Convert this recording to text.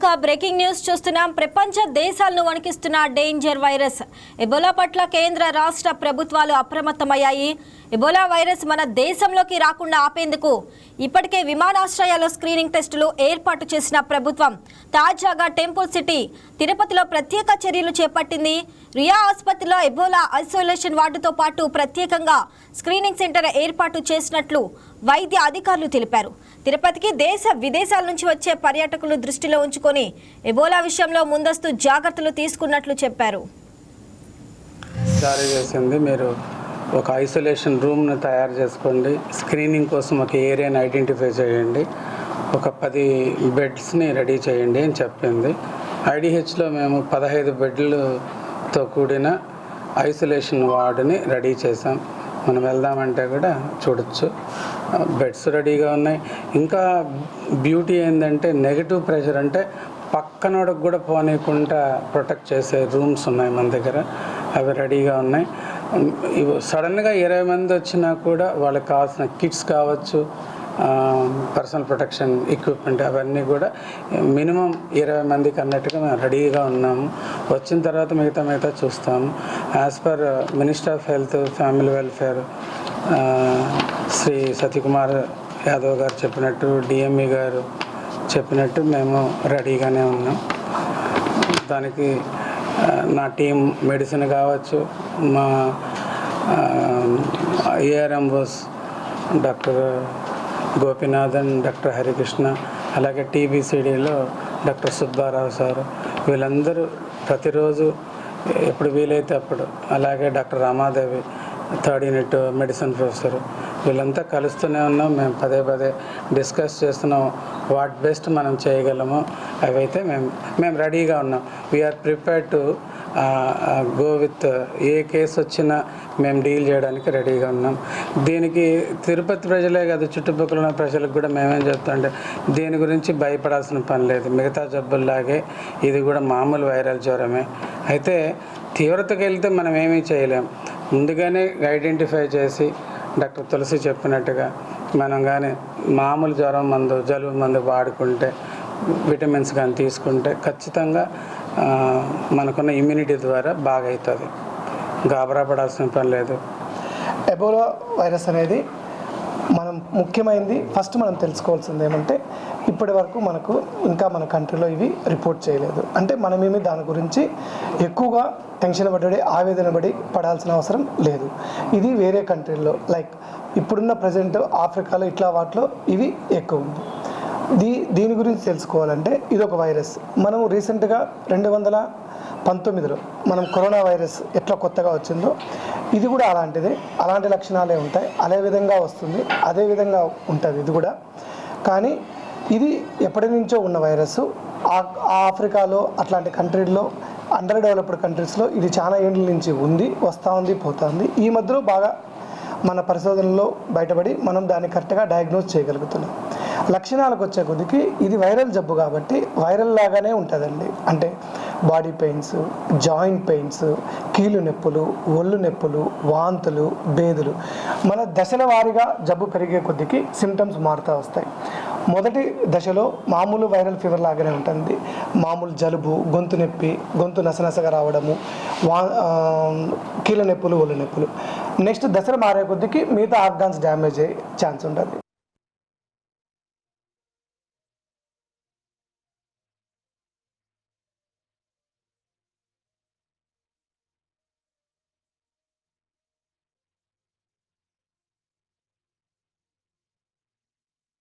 మరొక breaking news చూస్తున్నాం. ప్రపంచ దేశాలను వణికిస్తున్న డేంజర్ వైరస్ ఎబోలా పట్ల కేంద్ర రాష్ట్ర ప్రభుత్వాలు అప్రమత్తమయ్యాయి. ఎబోలా వైరస్ మన దేశంలోకి రాకుండా ఆపేందుకు ఇప్పటికే విమానాశ్రయాల్లో స్క్రీనింగ్ టెస్టులు ఏర్పాటు చేసిన ప్రభుత్వం తాజాగా టెంపుల్ సిటీ తిరుపతిలో ప్రత్యేక చర్యలు చేపట్టింది. రియా ఆసుపత్రిలో ఎబోలా ఐసోలేషన్ వార్డుతో పాటు ప్రత్యేకంగా స్క్రీనింగ్ సెంటర్ ఏర్పాటు చేసినట్లు వైద్య అధికారులు తెలిపారు. తిరుపతికి దేశ విదేశాల నుంచి వచ్చే పర్యాటకులు దృష్టిలో ఉంచుకొని ఎబోలా విషయంలో ముందస్తు జాగ్రత్తలు తీసుకున్నట్లు చెప్పారు. జారీ చేసింది, మీరు ఒక ఐసోలేషన్ రూమ్ను తయారు చేసుకోండి, స్క్రీనింగ్ కోసం ఒక ఏరియాని ఐడెంటిఫై చేయండి, ఒక 10 బెడ్స్ని రెడీ చేయండి అని చెప్పింది. ఐడిహెచ్లో మేము 15 బెడ్లతో కూడిన ఐసోలేషన్ వార్డుని రెడీ చేసాం. మనం వెళ్దామంటే కూడా చూడొచ్చు, బెడ్స్ రెడీగా ఉన్నాయి. ఇంకా బ్యూటీ ఏంటంటే నెగిటివ్ ప్రెషర్, అంటే పక్కనోడికి కూడా పోనీయకుండా ప్రొటెక్ట్ చేసే రూమ్స్ ఉన్నాయి మన దగ్గర, అవి రెడీగా ఉన్నాయి. సడన్గా 20 మంది వచ్చినా కూడా వాళ్ళకి కావాల్సిన కిట్స్ కావచ్చు, పర్సనల్ ప్రొటెక్షన్ ఎక్విప్మెంట్, అవన్నీ కూడా మినిమం 20 మందికి అన్నట్టుగా మేము రెడీగా ఉన్నాము. వచ్చిన తర్వాత మిగతా చూస్తాము. As per minister of health family welfare Shri Satyakumar Yadav గారు చెప్పినట్టు, డిఎంఈ గారు చెప్పినట్టు మేము రెడీగానే ఉన్నాం. దానికి నా టీం మెడిసిన్ కావచ్చు, మా ఏఆర్ఎంఓస్ డాక్టర్ గోపీనాథన్, డాక్టర్ హరికృష్ణ, అలాగే టీబీసీడీలో డాక్టర్ సుబ్బారావు సార్, వీళ్ళందరూ ప్రతిరోజు ఎప్పుడు వీలైతే అప్పుడు, అలాగే doctor Ramadevi 3rd unit medicine professor, వీళ్ళంతా కలుస్తూనే ఉన్నాం. మేము పదే డిస్కస్ చేస్తున్నాం వాట్ బెస్ట్ మనం చేయగలమో అవైతే మేము రెడీగా ఉన్నాం. We are prepared to go with a case వచ్చినా మేము డీల్ చేయడానికి రెడీగా ఉన్నాం. దీనికి తిరుపతి ప్రజలే కాదు, చుట్టుపక్కల ఉన్న ప్రజలకు కూడా మేమేం చెప్తామంటే దీని గురించి భయపడాల్సిన పని లేదు. మిగతా జబ్బుల్లాగే ఇది కూడా మామూలు వైరల్ జ్వరమే. అయితే తీవ్రతకు వెళ్తే మనం ఏమీ చేయలేం. ముందుగానే ఐడెంటిఫై చేసి డాక్టర్ తులసి చెప్పినట్టుగా మనం కానీ మామూలు జ్వరం మందు, జలుబు మందు వాడుకుంటే, విటమిన్స్ కానీ తీసుకుంటే ఖచ్చితంగా మనకున్న ఇమ్యూనిటీ ద్వారా బాగా అవుతుంది. గాబరా పడాల్సిన పని లేదు. ఎబోలా వైరస్ అనేది మనం ముఖ్యమైనది ఫస్ట్ మనం తెలుసుకోవాల్సింది ఏమంటే, ఇప్పటి వరకు మనకు ఇంకా మన కంట్రీలో ఇవి రిపోర్ట్ చేయలేదు. అంటే మనమేమి దాని గురించి ఎక్కువగా టెన్షన్ పడి ఆవేదన పడాల్సిన అవసరం లేదు. ఇది వేరే కంట్రీల్లో లైక్ ఇప్పుడున్న ప్రజెంట్ ఆఫ్రికాలో ఇట్లా వాటిలో ఇవి ఎక్కువ ఉంది. దీని గురించి తెలుసుకోవాలంటే ఇది ఒక వైరస్. మనం రీసెంట్గా 2019లో మనం కరోనా వైరస్ ఎట్లా కొత్తగా వచ్చిందో ఇది కూడా అలాంటిదే, అలాంటి లక్షణాలే ఉంటాయి, అదే విధంగా వస్తుంది, అదే విధంగా ఉంటుంది ఇది కూడా. కానీ ఇది ఎప్పటి నుంచో ఉన్న వైరస్. ఆఫ్రికాలో అట్లాంటి కంట్రీల్లో, అండర్ డెవలప్డ్ కంట్రీస్లో ఇది చాలా ఏళ్ళ నుంచి ఉంది, వస్తూ ఉంది, పోతుంది. ఈ మధ్యలో బాగా మన పరిశోధనలో బయటపడి మనం దాన్ని కరెక్ట్గా డయాగ్నోజ్ చేయగలుగుతున్నాం. లక్షణాలకు వచ్చే కొద్దికి ఇది వైరల్ జబ్బు కాబట్టి వైరల్ లాగానే ఉంటుందండి. అంటే బాడీ పెయిన్స్, జాయింట్ పెయిన్స్, కీళ్ళు నొప్పులు, ఒళ్ళు నొప్పులు, వాంతులు, బేదులు, మన దశల వారీగా జబ్బు పెరిగే కొద్దికి సిమ్టమ్స్ మారుతూ వస్తాయి. మొదటి దశలో మామూలు వైరల్ ఫీవర్ లాగానే ఉంటుంది. మామూలు జలుబు, గొంతు నొప్పి, గొంతు నసనసగా రావడము, కీళ్ళ నొప్పులు, ఒళ్ళు నొప్పులు. నెక్స్ట్ దశలు మారే కొద్దికి మిగతా ఆర్గాన్స్ డ్యామేజ్ అయ్యే ఛాన్స్ ఉంటుంది.